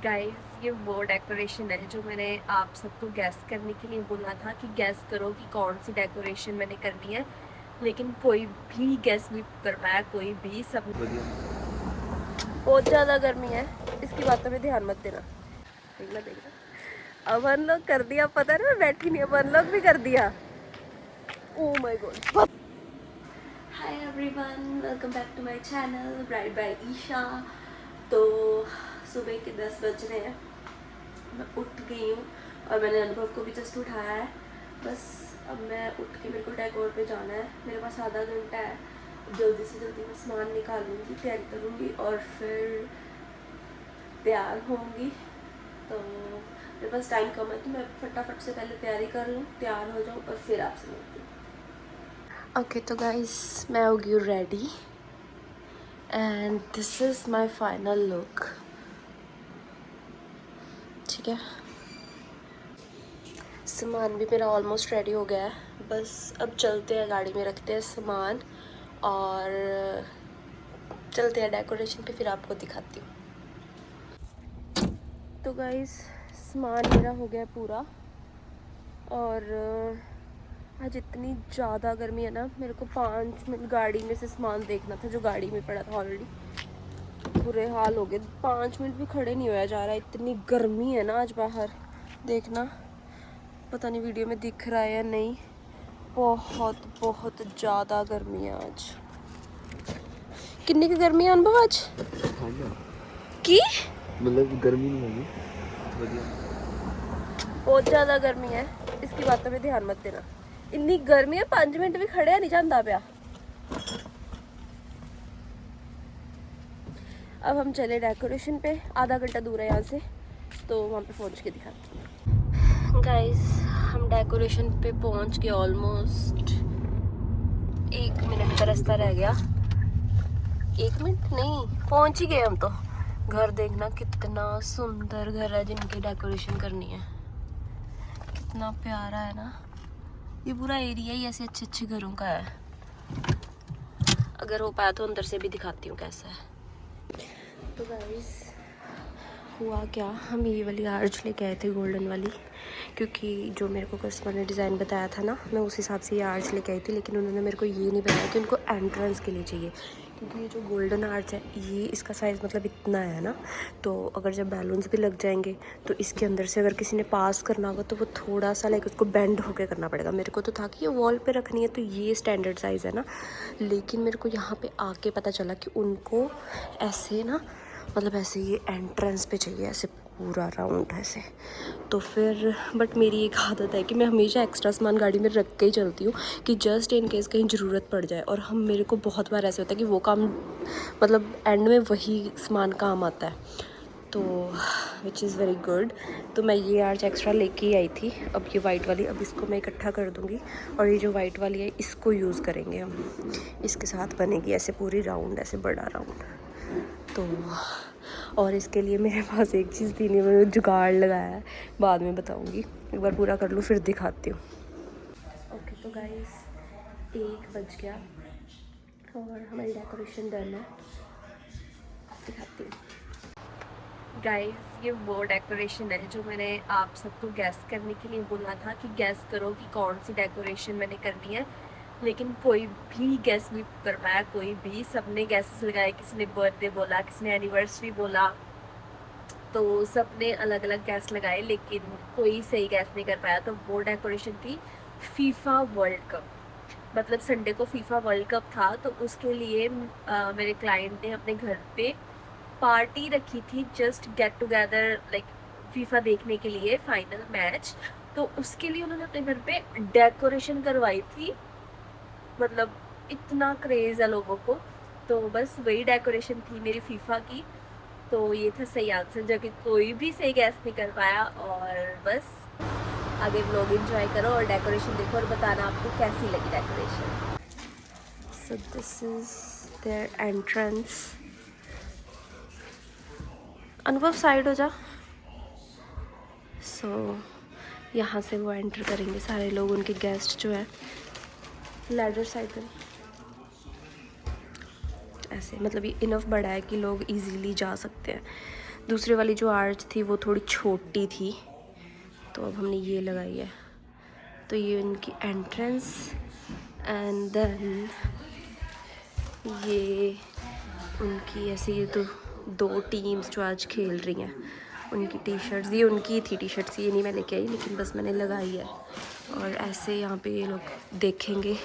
Guys ये वो decoration है जो मैंने आप सबको गैस करने के लिए बोला था कि गैस करो कि कौन सी डेकोरेशन मैंने करनी है, लेकिन कोई भी गैस नहीं कर पाया, कोई भी। सब बहुत ज़्यादा गर्मी है, इसकी बातों में ध्यान मत देना। देखना देखना, अब अनलॉक कर दिया, पता है ना मैं बैठी नहीं, अब अनलॉक भी कर दिया। Oh my god. Hi everyone, welcome back to my channel bride by Isha. तो सुबह के 10 बज रहे हैं, मैं उठ गई हूँ और मैंने अनुभव को भी जस्ट उठाया है। बस अब मैं उठ के, मेरे को डेकोर पे जाना है, मेरे पास आधा घंटा है। जल्दी से जल्दी मैं सामान निकाल लूँगी, तैयारी करूँगी और फिर तैयार होंगी। तो मेरे पास टाइम कम है तो मैं फटाफट से पहले तैयारी कर लूँ, तैयार हो जाऊँ और फिर आपसे मिलती हूँ। ओके तो गाइस, मैं हो गई ready and this is my final look. ठीक है, सामान भी मेरा ऑलमोस्ट रेडी हो गया है, बस अब चलते हैं, गाड़ी में रखते हैं सामान और चलते हैं डेकोरेशन पे, फिर आपको दिखाती हूँ। तो गाइस सामान मेरा हो गया पूरा और आज इतनी ज़्यादा गर्मी है ना, मेरे को 5 मिनट गाड़ी में से सामान देखना था जो गाड़ी में पड़ा था ऑलरेडी। बुरे हाल हो गए, 5 मिनट भी खड़े नहीं होया जा रहा है, इतनी गर्मी है ना आज बाहर। देखना, पता नहीं वीडियो में दिख रहा है या नहीं, बहुत बहुत ज़्यादा गर्मी है आज। कितनी की गर्मी है अनुभव आज की? मतलब गर्मी नहीं होगी, बहुत ज़्यादा गर्मी है, इसकी बातों में ध्यान मत देना। इतनी गर्मी है, 5 मिनट भी खड़े नहीं जाता पाया। अब हम चले डेकोरेशन पे, आधा घंटा दूर है यहाँ से, तो वहाँ पे पहुँच के दिखाती हूँ। गाइस हम डेकोरेशन पे पहुँच गए, ऑलमोस्ट 1 मिनट का रास्ता रह गया। 1 मिनट नहीं, पहुँच ही गए हम तो। घर देखना कितना सुंदर घर है जिनकी डेकोरेशन करनी है, कितना प्यारा है ना। ये पूरा एरिया ही ऐसे अच्छे अच्छे घरों का है। अगर हो पाया तो अंदर से भी दिखाती हूँ कैसा है। तो गाइस हुआ क्या, हम ये वाली आर्च लेके आए थे, गोल्डन वाली, क्योंकि जो मेरे को कस्टमर ने डिज़ाइन बताया था ना, मैं उस हिसाब से ये आर्च लेके आई थी। लेकिन उन्होंने मेरे को ये नहीं बताया कि उनको एंट्रेंस के लिए चाहिए, क्योंकि ये जो गोल्डन आर्च है ये, इसका साइज़ मतलब इतना है ना, तो अगर जब बैलून्स भी लग जाएंगे तो इसके अंदर से अगर किसी ने पास करना होगा तो वो थोड़ा सा लाइक उसको बेंड होकर करना पड़ेगा। मेरे को तो था कि ये वॉल पे रखनी है तो ये स्टैंडर्ड साइज़ है ना, लेकिन मेरे को यहाँ पे आके पता चला कि उनको ऐसे ना, मतलब ऐसे ये एंट्रेंस पे चाहिए, ऐसे पूरा राउंड ऐसे। तो फिर बट मेरी एक आदत है कि मैं हमेशा एक्स्ट्रा सामान गाड़ी में रख के ही चलती हूँ कि जस्ट इन केस कहीं ज़रूरत पड़ जाए। और हम, मेरे को बहुत बार ऐसे होता है कि वो काम, मतलब एंड में वही सामान काम आता है, तो विच इज़ वेरी गुड। तो मैं ये आर्च एक्स्ट्रा लेके ही आई थी। अब ये वाइट वाली, अब इसको मैं इकट्ठा कर दूँगी और ये जो वाइट वाली है इसको यूज़ करेंगे हम, इसके साथ बनेगी ऐसे पूरी राउंड, ऐसे बड़ा राउंड। तो और इसके लिए मेरे पास एक चीज़ थी नहीं, मैंने जुगाड़ लगाया है, बाद में बताऊंगी, एक बार पूरा कर लूँ फिर दिखाती हूँ। ओके तो गाइस 1 बज गया और हमारी डेकोरेशन डन है, दिखाती हूँ। गाइस ये वो डेकोरेशन है जो मैंने आप सबको गैस करने के लिए बोला था कि गैस करो कि कौन सी डेकोरेशन मैंने करनी है, लेकिन कोई भी गैस नहीं कर पाया, कोई भी। सबने गैसेस लगाए, किसी ने बर्थडे बोला, किसी ने एनिवर्सरी बोला, तो सबने अलग अलग गैस लगाए, लेकिन कोई सही गैस नहीं कर पाया। तो वो डेकोरेशन थी फीफा वर्ल्ड कप, मतलब संडे को फीफा वर्ल्ड कप था, तो उसके लिए मेरे क्लाइंट ने अपने घर पे पार्टी रखी थी, just get together, like FIFA देखने के लिए फाइनल मैच। तो उसके लिए उन्होंने अपने घर पे डेकोरेशन करवाई थी, मतलब इतना क्रेज़ है लोगों को। तो बस वही डेकोरेशन थी मेरी फीफा की। तो ये था सही आंसर, जो कि कोई भी सही गैस नहीं कर पाया। और बस आगे व्लॉग एंजॉय करो और डेकोरेशन देखो और बताना आपको कैसी लगी decoration. So this is their entrance. Anubhav side हो जा। सो यहाँ से वो एंटर करेंगे सारे लोग, उनके गेस्ट जो है। लैडर साइड करें ऐसे, मतलब ये इनफ बड़ा है कि लोग इजीली जा सकते हैं। दूसरी वाली जो आर्च थी वो थोड़ी छोटी थी, तो अब हमने ये लगाई है। तो ये उनकी एंट्रेंस, एंड देन ये उनकी ऐसे, ये तो 2 टीम्स जो आज खेल रही हैं उनकी टी शर्ट्स, ये उनकी थी टी शर्ट्स, ये नहीं मैं लेके आई, लेकिन बस मैंने लगाई है। और ऐसे यहाँ पे ये लोग देखेंगे,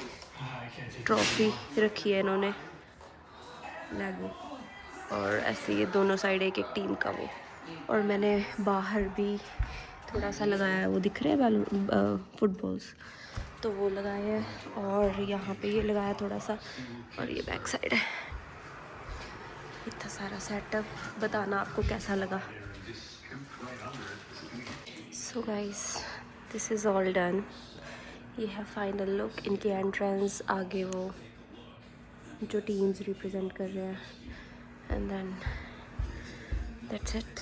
ट्रॉफी रखी है इन्होंने लैगो, और ऐसे ये दोनों साइड एक एक टीम का वो। और मैंने बाहर भी थोड़ा सा लगाया है, वो दिख रहे हैं बैलून फुटबॉल्स, तो वो लगाए हैं। और यहाँ पे ये लगाया थोड़ा सा, और ये बैक साइड है। इतना सारा सेटअप, बताना आपको कैसा लगा। So guys, this is all done. ये है फाइनल लुक। इनकी एंट्रेंस, आगे वो जो टीम्स रिप्रेजेंट कर रहे हैं, एंड देन दैट्स इट।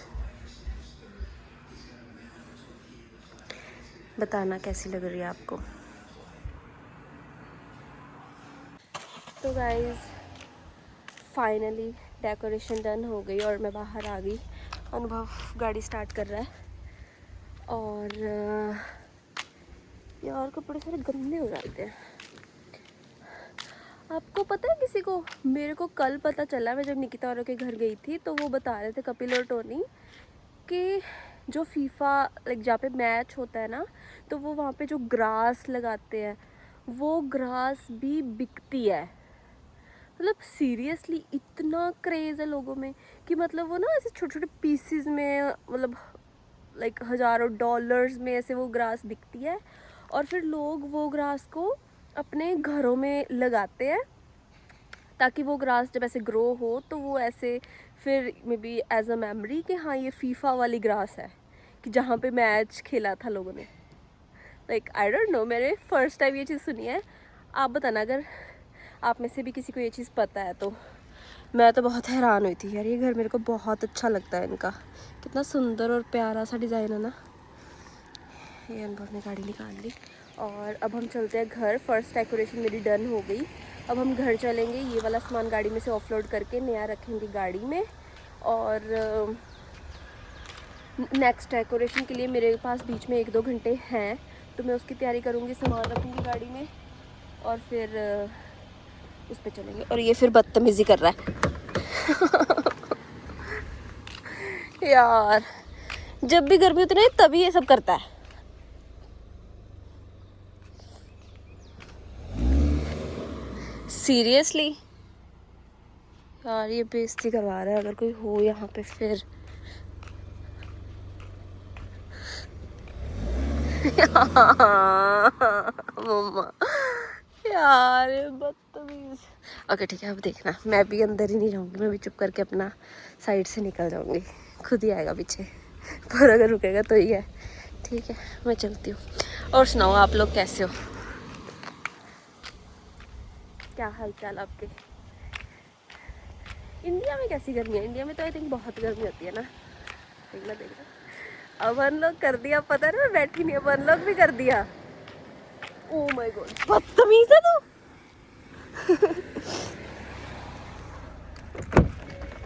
बताना कैसी लग रही है आपको। तो गाइस फाइनली डेकोरेशन डन हो गई और मैं बाहर आ गई। अनुभव गाड़ी स्टार्ट कर रहा है, और यार कपड़े सारे गंदे हो जाते हैं। आपको पता है, किसी को, मेरे को कल पता चला, मैं जब निकिता औरों के घर गई थी तो वो बता रहे थे, कपिल और टोनी, कि जो फीफा लाइक जहाँ पे मैच होता है ना, तो वो वहाँ पे जो ग्रास लगाते हैं, वो ग्रास भी बिकती है। मतलब सीरियसली इतना क्रेज़ है लोगों में कि मतलब वो ना ऐसे छोटे छोटे पीसीज में, मतलब लाइक हज़ारों डॉलर्स में ऐसे वो ग्रास बिकती है। और फिर लोग वो ग्रास को अपने घरों में लगाते हैं, ताकि वो ग्रास जब ऐसे ग्रो हो तो वो ऐसे फिर maybe as a memory कि हाँ ये फीफा वाली ग्रास है, कि जहाँ पे मैच खेला था लोगों ने। लाइक आई डोंट नो, मैंने फर्स्ट टाइम ये चीज़ सुनी है। आप बताना अगर आप में से भी किसी को ये चीज़ पता है तो। मैं तो बहुत हैरान हुई थी यार, ये घर मेरे को बहुत अच्छा लगता है इनका, कितना सुंदर और प्यारा सा डिज़ाइन है ना। ये अनुभव ने गाड़ी निकाल ली और अब हम चलते हैं घर। फर्स्ट डेकोरेशन मेरी डन हो गई। अब हम घर चलेंगे, ये वाला सामान गाड़ी में से ऑफलोड करके नया रखेंगे गाड़ी में। और नेक्स्ट डेकोरेशन के लिए मेरे पास बीच में 1-2 घंटे हैं, तो मैं उसकी तैयारी करूँगी, सामान रखूँगी गाड़ी में और फिर उस पर चलेंगे। और ये फिर बदतमीज़ी कर रहा है यार, जब भी गर्मी होती है तभी ये सब करता है। सीरियसली यार, ये बेइज्जती करवा रहा है। अगर कोई हो यहाँ पे फिर मम्मा यार, बदतमीज। ओके ठीक है, अब देखना, मैं भी अंदर ही नहीं जाऊंगी, मैं भी चुप करके अपना साइड से निकल जाऊंगी। खुद ही आएगा पीछे, पर अगर रुकेगा तो ही है। ठीक है, मैं चलती हूँ। और सुनाओ, आप लोग कैसे हो? क्या हाल चाल आपके? इंडिया में कैसी गर्मी है? इंडिया में तो आई थिंक बहुत गर्मी होती है ना। देखना देखना, अब अनलॉक कर दिया, पता ना मैं बैठी नहीं, अब अनलॉक भी कर दिया। ओह माय गॉड, बदतमीज है तू।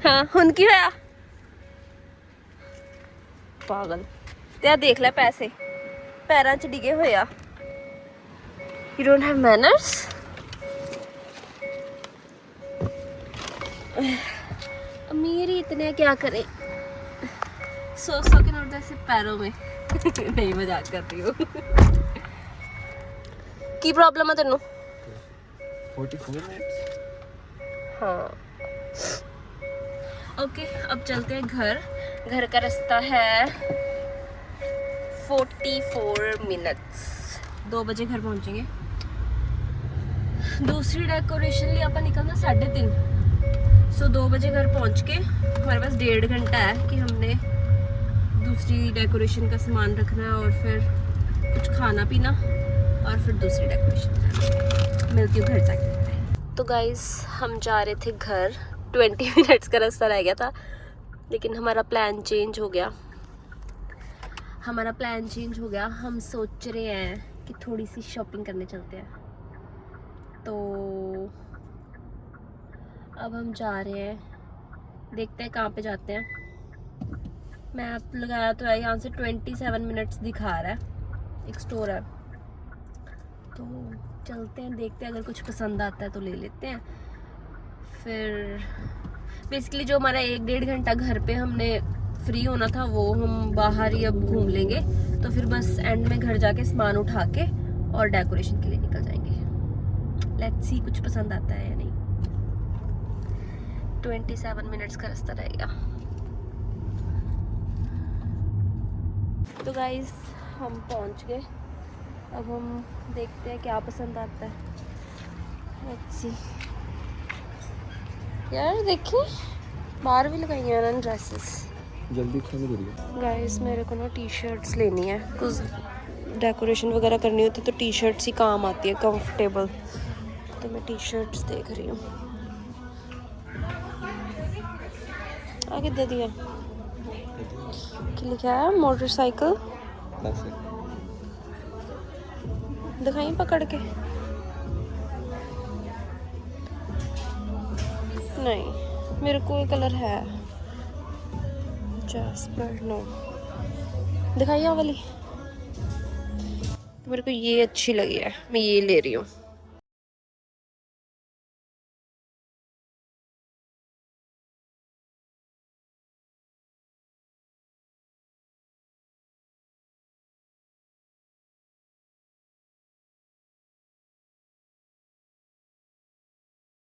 हाँ उनकी है पागल। तेरा देख ले पैसे पैरों च डिगे हुए आ। You don't have manners. अमीर ही इतने क्या करे, 100 के नोट ऐसे पैरों में। नहीं मजाक कर रही हूँ। की प्रॉब्लम है तेनू? 44 मिनट्स। हाँ ओके, अब चलते हैं घर। घर का रास्ता है 44 मिनट्स। 2 बजे घर पहुंचेंगे। दूसरी डेकोरेशन लिए अपन निकलना 3:30। सो 2 बजे घर पहुंच के हमारे पास 1.5 घंटा है कि हमने दूसरी डेकोरेशन का सामान रखना है और फिर कुछ खाना पीना और फिर दूसरी डेकोरेशन। मिलती हूँ घर जाके। तो गाइस, हम जा रहे थे घर। 20 मिनट्स का रास्ता रह गया था, लेकिन हमारा प्लान चेंज हो गया। हम सोच रहे हैं कि थोड़ी सी शॉपिंग करने चलते हैं। तो अब हम जा रहे हैं, देखते हैं कहाँ पे जाते हैं। मैप लगाया तो है, यहाँ से 27 मिनट्स दिखा रहा है। एक स्टोर है तो चलते हैं, देखते हैं, अगर कुछ पसंद आता है तो ले लेते हैं। फिर बेसिकली जो हमारा 1-1.5 घंटा घर पे हमने फ्री होना था वो हम बाहर ही अब घूम लेंगे। तो फिर बस एंड में घर जाके सामान उठा के और डेकोरेशन के लिए निकल जाएंगे। लेट्स सी कुछ पसंद आता है या नहीं। 27 मिनट्स का रास्ता रहेगा। तो गाइस हम पहुंच गए, अब हम देखते हैं क्या पसंद आता है। Let's see. यार देखिए बाहर भी लगाई हैं ना ड्रेसेस। जल्दी खाने करिए गाइस मेरे को ना टी शर्ट्स लेनी है, कुछ डेकोरेशन वगैरह करनी होती है तो टी शर्ट्स ही काम आती है कंफर्टेबल। तो मैं टी शर्ट्स देख रही हूँ। आगे दे दिया कि लिखा है मोटरसाइकिल। दिखाइए पकड़ के। नहीं मेरे को ये कलर है जैस्पर, नो। दिखाइए वाली। तो मेरे को ये अच्छी लगी है, मैं ये ले रही हूँ।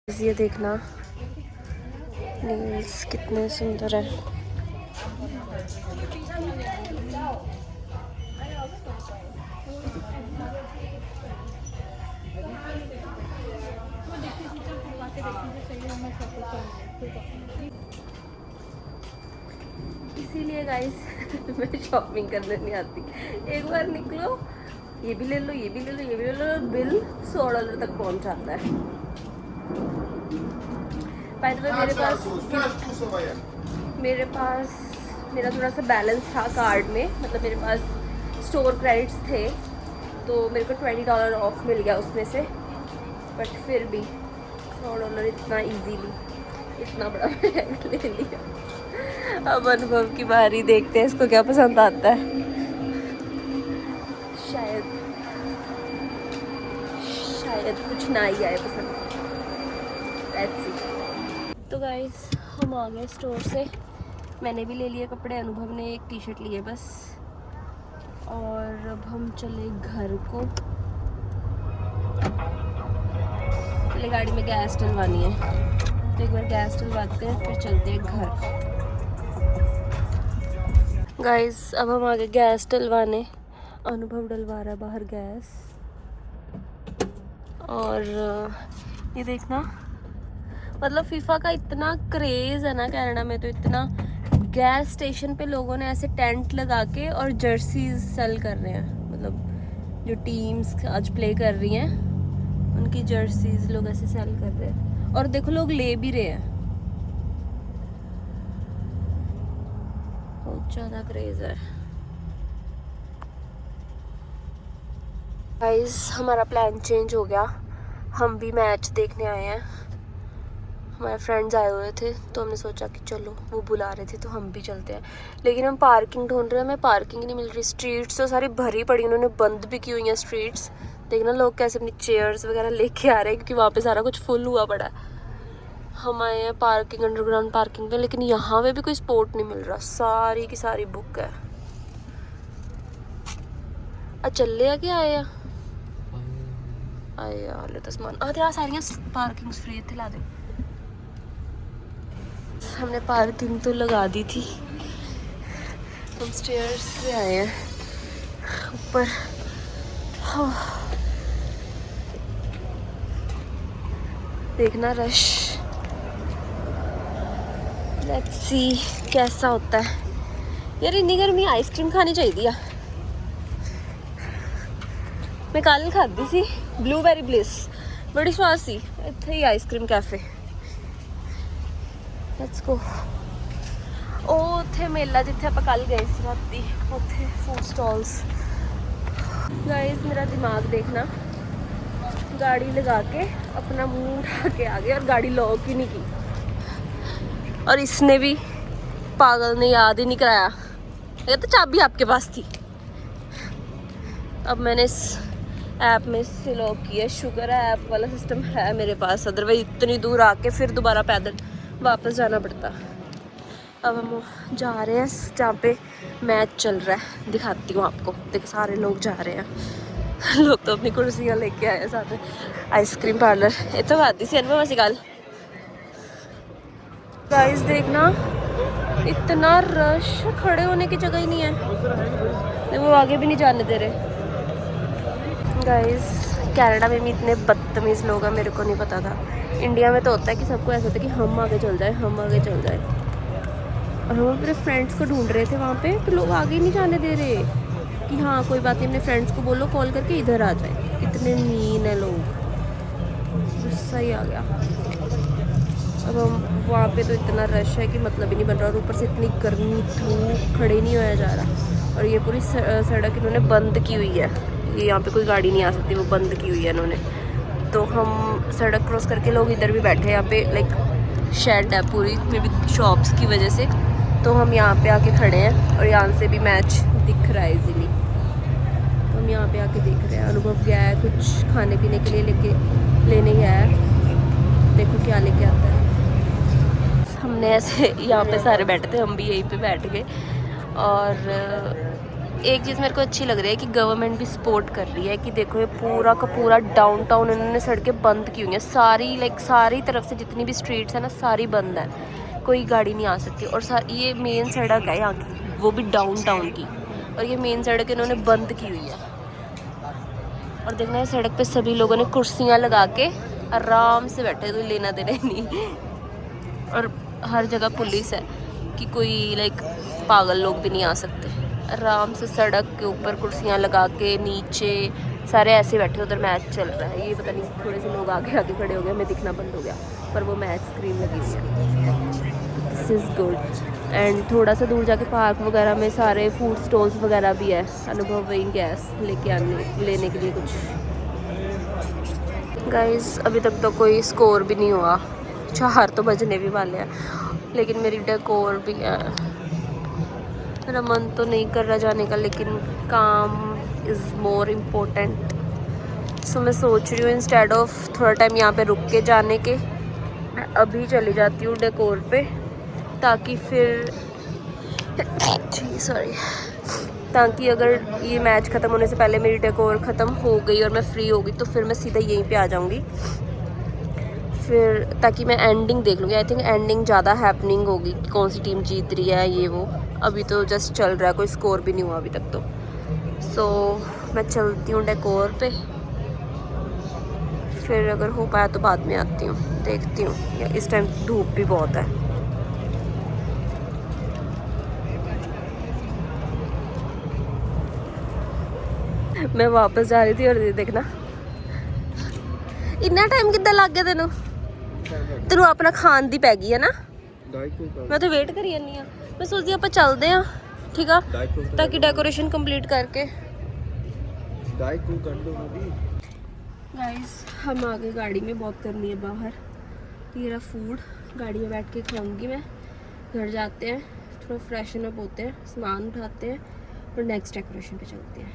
ये देखना नील्स कितने सुंदर है। इसीलिए गाइस मैं शॉपिंग करने नहीं आती। एक बार निकलो ये भी ले लो, ये भी ले लो, ये भी ले लो, बिल $100 तक पहुंच जाता है। बाय द वे मेरा थोड़ा सा बैलेंस था कार्ड में, मतलब मेरे पास स्टोर क्रेडिट्स थे तो मेरे को $20 ऑफ मिल गया उसमें से। बट फिर भी $100 इतना इजीली इतना बड़ा बैग ले लिया। अब अनुभव की बारी, देखते हैं इसको क्या पसंद आता है। शायद कुछ ना ही आए पसंद। Let's see। तो गाइस हम आ गए स्टोर से, मैंने भी ले लिए कपड़े, अनुभव ने एक टी शर्ट ली है बस। और अब हम चले घर को। पहले गाड़ी में गैस डलवानी है तो एक बार गैस डलवाते हैं फिर चलते हैं घर। गाइस अब हम आ गए गैस डलवाने, अनुभव डलवा रहा है बाहर गैस। और ये देखना, मतलब फीफा का इतना क्रेज़ है ना कनाडा में, तो इतना गैस स्टेशन पे लोगों ने ऐसे टेंट लगा के और जर्सीज सेल कर रहे हैं। मतलब जो टीम्स आज प्ले कर रही हैं उनकी जर्सीज लोग ऐसे सेल कर रहे हैं। और देखो लोग ले भी रहे हैं, बहुत ज़्यादा क्रेज़ है। गाइस हमारा प्लान चेंज हो गया, हम भी मैच देखने आए हैं। हमारे फ्रेंड्स आए हुए थे तो हमने सोचा कि चलो, वो बुला रहे थे तो हम भी चलते हैं। लेकिन हम पार्किंग ढूंढ रहे हैं, हमें पार्किंग नहीं मिल रही। स्ट्रीट्स तो सारी भरी पड़ी, उन्होंने बंद भी की हुई हैं स्ट्रीट्स। देखना लोग कैसे अपनी चेयर्स वगैरह लेके आ रहे हैं क्योंकि वहाँ पे सारा कुछ फुल हुआ पड़ा है। हम आए हैं पार्किंग, अंडरग्राउंड पार्किंग पे, लेकिन यहाँ पे भी कोई स्पॉट नहीं मिल रहा, सारी की सारी बुक है। चले आ क्या आए आए यार ले तस्मान आते आ सारियां पार्किंग्स फ्री थे, ला दे। हमने पार्किंग तो लगा दी थी, हम स्टेयर्स से आए हैं ऊपर। देखना रश, लेट्स सी कैसा होता है। यार इन्नी गर्मी आइसक्रीम खानी चाहिए। मैं कल खाधी सी ब्लूबेरी ब्लिस, बड़ी स्वाद सी। इत्थे ही आइसक्रीम कैफे, लेट्स गो। ਉਹ ਉੱਥੇ ਮੇਲਾ ਜਿੱਥੇ ਆਪਾਂ ਕੱਲ ਗਏ ਸੀ ਰਾਤੀ, ਉੱਥੇ ਫੂਡ ਸਟਾल्स। गाइस मेरा दिमाग देखना, गाड़ी लगा के अपना मुंह उठा के आ गए और गाड़ी लॉक ही नहीं की। और इसने भी, पागल ने याद ही नहीं कराया ये तो चाबी आपके पास थी। अब मैंने इस ऐप में से लॉक किया, शुक्र है ऐप वाला सिस्टम है मेरे पास, अदरवाइज इतनी दूर आके फिर दोबारा पैदल वापस जाना पड़ता। अब हम जा रहे हैं जहाँ पे मैच चल रहा है, दिखाती हूँ आपको। देखो सारे लोग जा रहे हैं, लोग तो अपनी कुर्सियाँ लेके आए हैं साथ में। आइसक्रीम पार्लर ये तो आती सी अनुभव सिकाल। गाइस देखना इतना रश, खड़े होने की जगह ही नहीं है, वो आगे भी नहीं जाने दे रहे। गाइस कनाडा में भी इतने बदतमीज़ लोग हैं, मेरे को नहीं पता था। इंडिया में तो होता है कि सबको ऐसा होता है कि हम आगे चल जाए, हम आगे चल जाए। और हम अपने फ्रेंड्स को ढूंढ रहे थे वहाँ पे, तो लोग आगे नहीं जाने दे रहे कि हाँ कोई बात नहीं, अपने फ्रेंड्स को बोलो कॉल करके इधर आ जाए। इतने मीन है लोग, गुस्सा ही आ गया। अब हम वहाँ पे तो इतना रश है कि मतलब ही नहीं बन रहा, और ऊपर से इतनी गर्मी, धूप, खड़े नहीं होया जा रहा। और ये पूरी सड़क इन्होंने बंद की हुई है, ये यहाँ पे कोई गाड़ी नहीं आ सकती, वो बंद की हुई है इन्होंने। तो हम सड़क क्रॉस करके लोग इधर भी बैठे हैं, यहाँ पे लाइक शेड है पूरी, मे बी शॉप्स की वजह से। तो हम यहाँ पे आके खड़े हैं और यहाँ से भी मैच दिख रहा है इजीली। तो हम यहाँ पे आके देख रहे हैं। अनुभव गया है कुछ खाने पीने के लिए लेने गया है, देखो क्या लेके आता है। हमने ऐसे यहाँ पे सारे बैठे थे, हम भी यहीं पे बैठ गए। और एक चीज़ मेरे को अच्छी लग रही है कि गवर्नमेंट भी सपोर्ट कर रही है कि देखो ये पूरा का पूरा डाउनटाउन इन्होंने सड़कें बंद की हुई हैं सारी, लाइक सारी तरफ से जितनी भी स्ट्रीट्स है ना सारी बंद है, कोई गाड़ी नहीं आ सकती। और ये मेन सड़क है यहाँ की, वो भी डाउनटाउन की, और ये मेन सड़क इन्होंने बंद की हुई है। और देखना है सड़क पे सभी लोगों ने कुर्सियाँ लगा के आराम से बैठे, कोई लेना देना नहीं। और हर जगह पुलिस है कि कोई लाइक पागल लोग भी नहीं आ सकते। आराम से सड़क के ऊपर कुर्सियाँ लगा के नीचे सारे ऐसे बैठे, उधर मैच चल रहा है। ये पता नहीं थोड़े से लोग आगे आगे खड़े हो गए, हमें दिखना बंद हो गया, पर वो मैच स्क्रीन लगी हुई है। This is good. एंड थोड़ा सा दूर जाके पार्क वगैरह में सारे फूड स्टॉल्स वगैरह भी है। अनुभव वही गैस लेने के लिए कुछ। गाइस अभी तक तो कोई स्कोर भी नहीं हुआ, 4 तो बजने भी वाले हैं, लेकिन मेरी डेकोर भी है। मेरा मन तो नहीं कर रहा जाने का, लेकिन काम इज़ मोर इम्पोर्टेंट। सो मैं सोच रही हूँ इंस्टेड ऑफ थोड़ा टाइम यहाँ पे रुक के जाने के, मैं अभी चली जाती हूँ डेकोर पे, ताकि फिर ताकि अगर ये मैच ख़त्म होने से पहले मेरी डेकोर ख़त्म हो गई और मैं फ्री हो गई, तो फिर मैं सीधा यहीं पे आ जाऊँगी फिर, ताकि मैं एंडिंग देख लूँगी। आई थिंक एंडिंग ज़्यादा हैपनिंग होगी कि कौन सी टीम जीत रही है ये वो। अभी तो जस्ट चल रहा है, कोई स्कोर भी नहीं हुआ अभी तक तो। सो मैं चलती हूँ डेकोर पे, फिर अगर हो पाया तो बाद में आती हूँ, देखती हूँ। इस टाइम धूप भी बहुत है। मैं वापस जा रही थी और देखना इतना टाइम कितना लग गया तेनों, तेनों अपना खान दी पै गई है ना। मैं तो वेट करी जानी हाँ, मैं सोचती आप चलते हैं, ठीक है, ताकि डेकोरेशन कंप्लीट करके। गाइस हम आ गए, गाड़ी में वॉक करनी है बाहर। ये रहा फूड, गाड़ी में बैठ के खाऊंगी मैं। घर जाते हैं, थोड़ा फ्रेशन अप होते हैं, सामान उठाते हैं और नेक्स्ट डेकोरेशन पे चलते हैं,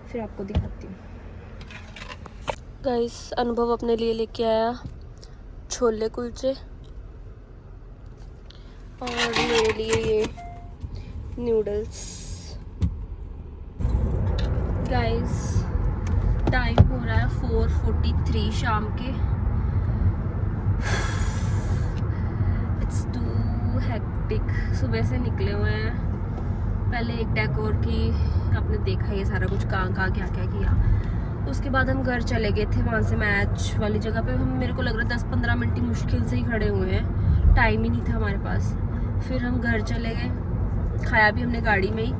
फिर आपको दिखाती हूँ। गाइस अनुभव अपने लिए लेके आया छोले कुलचे और मेरे लिए ये नूडल्स। गाइस टाइम हो रहा है 4:43 शाम के। It's too hectic. सुबह से निकले हुए हैं, पहले एक डेकोर की आपने देखा ये सारा कुछ कहाँ क्या क्या किया। उसके बाद हम घर चले गए थे, वहाँ से मैच वाली जगह पे हम, मेरे को लग रहा है 10-15 मिनट ही मुश्किल से ही खड़े हुए हैं, टाइम ही नहीं था हमारे पास। फिर हम घर चले गए, खाया भी हमने गाड़ी में ही।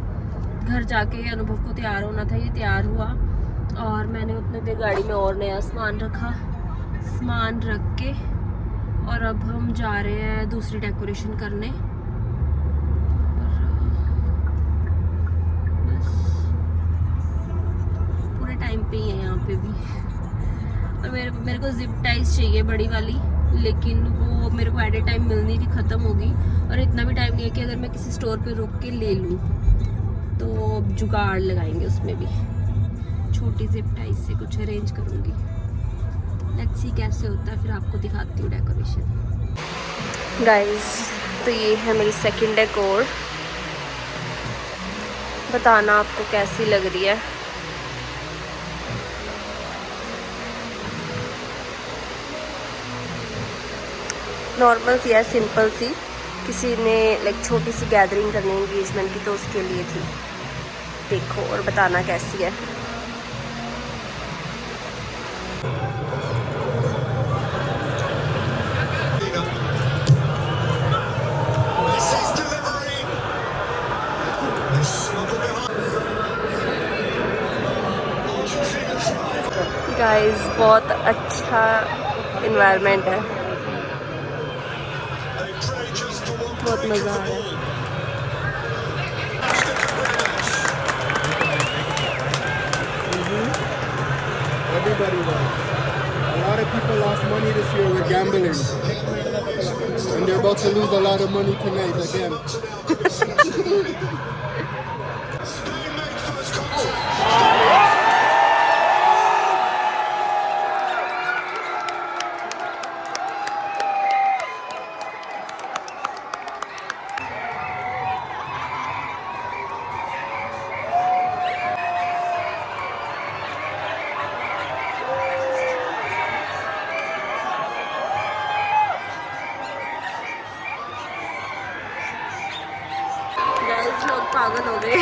घर जाके अनुभव को तैयार होना था, ये तैयार हुआ और मैंने उतने देर गाड़ी में और नया सामान रखा, सामान रख के और अब हम जा रहे हैं दूसरी डेकोरेशन करने। पूरे टाइम पे ही है यहाँ पे भी। और मेरे को जिप टाइज चाहिए बड़ी वाली, लेकिन वो मेरे को एट ए टाइम मिल नहीं रही, ख़त्म होगी। और इतना भी टाइम नहीं है कि अगर मैं किसी स्टोर पे रुक के ले लूँ, तो अब जुगाड़ लगाएंगे उसमें भी, छोटी जिप टाइप से कुछ अरेंज करूँगी। लेट्स सी कैसे होता है, फिर आपको दिखाती हूँ डेकोरेशन। गाइस तो ये है मेरी सेकंड डेकोर, बताना आपको कैसी लग रही है। नॉर्मल सी है, सिंपल सी, किसी ने लाइक छोटी सी गैदरिंग करनी है एंगेजमेंट की, तो उसके लिए थी। देखो और बताना कैसी है। गाइस बहुत अच्छा इन्वायरमेंट है, बहुत मज़ा आ रहा है। Everybody was. A lot of people lost money this year with gambling. And they're about to lose a lot of money tonight again. Guys लोग पागल हो गए।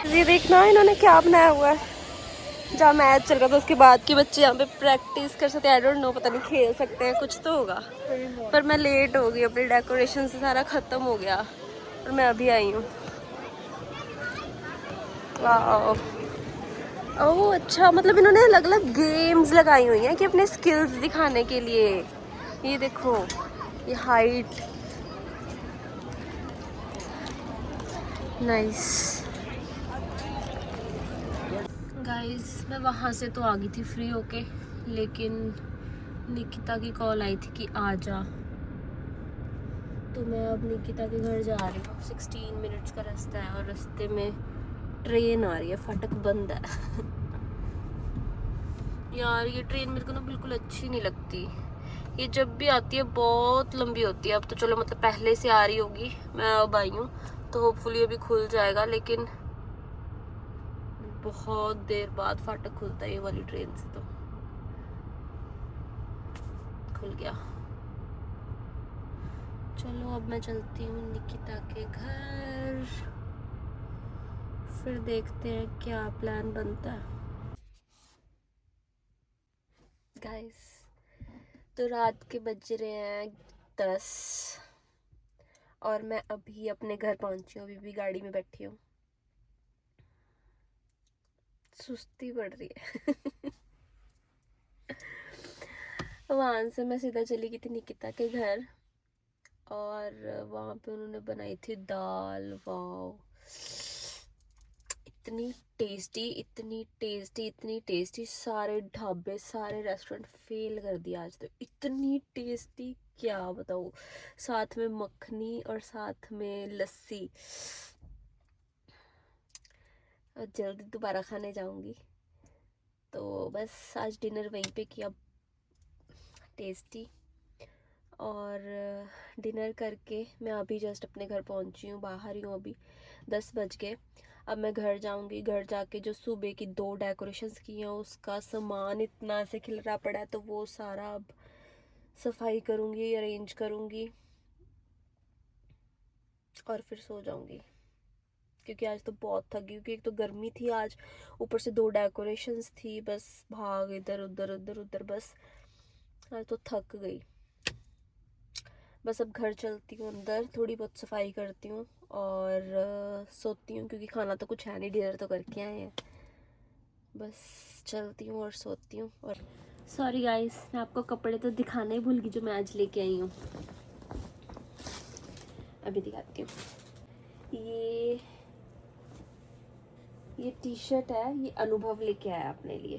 ये देखना इन्होंने क्या बनाया हुआ है, जहाँ मैच चल रहा था उसके बाद के बच्चे यहाँ पे प्रैक्टिस कर सकते हैं। आई डोंट नो, पता नहीं खेल सकते हैं, कुछ तो होगा। पर मैं लेट हो गई, अपने डेकोरेशन से सारा ख़त्म हो गया और मैं अभी आई हूँ। वाह, ओह अच्छा, मतलब इन्होंने अलग अलग गेम्स लगाई हुई हैं कि अपने स्किल्स दिखाने के लिए। ये देखो, ये हाइट, नाइस। गाइस मैं वहाँ से तो आ गई थी फ्री होके, लेकिन निकिता की कॉल आई थी कि आ जा, तो मैं अब निकिता के घर जा रही हूँ। 16 मिनट्स का रास्ता है और रास्ते में ट्रेन आ रही है, फाटक बंद है। यार ये ट्रेन मेरे को ना बिल्कुल अच्छी नहीं लगती, ये जब भी आती है बहुत लंबी होती है। अब तो चलो मतलब पहले से आ रही होगी, मैं अब आई हूँ तो होपफुली अभी खुल जाएगा, लेकिन बहुत देर बाद फाटक खुलता है ये वाली ट्रेन से। तो खुल गया, चलो अब मैं चलती हूँ निकिता के घर, फिर देखते हैं क्या प्लान बनता है। गाइस तो रात के बज रहे हैं 10 और मैं अभी अपने घर पहुंची हूँ, अभी भी गाड़ी में बैठी हूँ, सुस्ती पड़ रही है। वहाँ से मैं सीधा चली गई थी निकिता के घर और वहाँ पे उन्होंने बनाई थी दाल। वाव, इतनी टेस्टी, इतनी टेस्टी, इतनी टेस्टी, सारे ढाबे सारे रेस्टोरेंट फेल कर दिया आज तो। इतनी टेस्टी क्या बताऊँ, साथ में मक्खनी और साथ में लस्सी। और जल्दी दोबारा खाने जाऊंगी, तो बस आज डिनर वहीं पे किया, टेस्टी। और डिनर करके मैं अभी जस्ट अपने घर पहुंची हूँ, बाहर ही हूँ अभी, 10 बज गए। अब मैं घर जाऊंगी, घर जाके जो सुबह की 2 डेकोरेशंस की हैं उसका सामान इतना से खिलरा पड़ा है, तो वो सारा अब सफाई करूँगी, अरेंज करूँगी और फिर सो जाऊँगी, क्योंकि आज तो बहुत थक गई। क्योंकि एक तो गर्मी थी आज, ऊपर से 2 डेकोरेशंस थी, बस भाग इधर उधर उधर उधर, बस आज तो थक गई। बस अब घर चलती हूँ, अंदर थोड़ी बहुत सफाई करती हूँ और सोती हूँ, क्योंकि खाना तो कुछ है नहीं, डिनर तो करके आए हैं। बस चलती हूँ और सोती हूँ। और सॉरी गाइस, मैं आपको कपड़े तो दिखाना ही भूल गई जो मैं आज लेके आई हूँ। अभी दिखाती हूँ। ये टी शर्ट है, ये अनुभव लेके आया अपने लिए।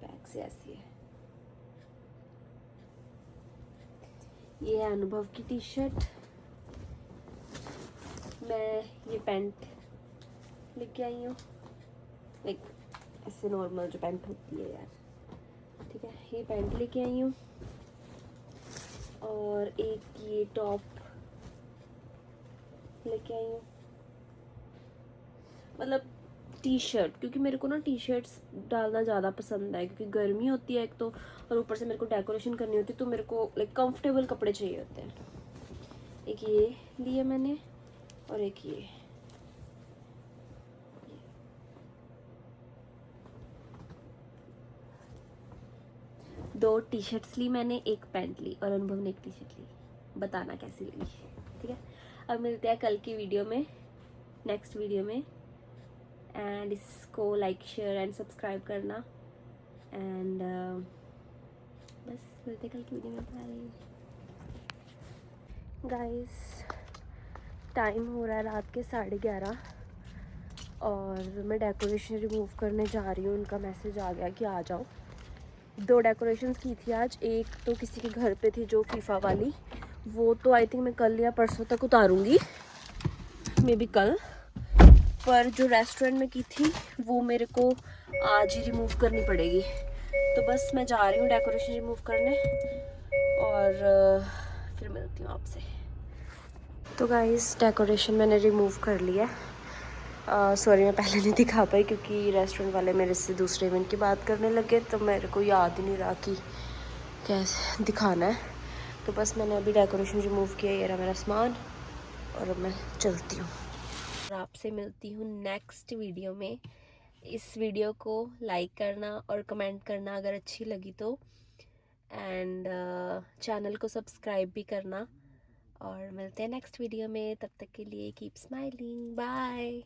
बैग से ऐसी है। ये है अनुभव की टी शर्ट। मैं ये पैंट लेके आई हूँ, लाइक ऐसे नॉर्मल जो पैंट होती है यार, ठीक है। ये पैंट लेके आई हूँ और एक ये टॉप लेके आई हूँ, मतलब टी शर्ट, क्योंकि मेरे को ना टी शर्ट्स डालना ज़्यादा पसंद है, क्योंकि गर्मी होती है एक तो, और ऊपर से मेरे को डेकोरेशन करनी होती है, तो मेरे को लाइक कंफर्टेबल कपड़े चाहिए होते हैं। एक ये लिए मैंने और एक ये। दो टी शर्ट्स ली मैंने, एक पैंट ली, और अनुभव ने एक टी शर्ट ली। बताना कैसी लगी, ठीक है। अब मिलते हैं कल की वीडियो में, नेक्स्ट वीडियो में। एंड इसको लाइक शेयर एंड सब्सक्राइब करना। एंड बस मिलते हैं कल की वीडियो में। बाय गाइस, टाइम हो रहा है रात के 11:30 और मैं डेकोरेशन रिमूव करने जा रही हूँ। उनका मैसेज आ गया कि आ जाओ। 2 डेकोरेशंस की थी आज। एक तो किसी के घर पे थी जो फीफा वाली, वो तो आई थिंक मैं कल या परसों तक उतारूँगी, मे बी कल। पर जो रेस्टोरेंट में की थी वो मेरे को आज ही रिमूव करनी पड़ेगी। तो बस मैं जा रही हूँ डेकोरेशन रिमूव करने और फिर मिलती हूँ आपसे। तो गाइस, डेकोरेशन मैंने रिमूव कर लिया। सॉरी मैं पहले नहीं दिखा पाई क्योंकि रेस्टोरेंट वाले मेरे से दूसरे इवेंट की बात करने लगे, तो मेरे को याद ही नहीं रहा कि कैसे दिखाना है। तो बस मैंने अभी डेकोरेशन रिमूव किया। ये रहा मेरा सामान और अब मैं चलती हूँ और आपसे मिलती हूँ नेक्स्ट वीडियो में। इस वीडियो को लाइक करना और कमेंट करना अगर अच्छी लगी तो, एंड चैनल को सब्सक्राइब भी करना। और मिलते हैं नेक्स्ट वीडियो में, तब तक के लिए कीप स्माइलिंग, बाय।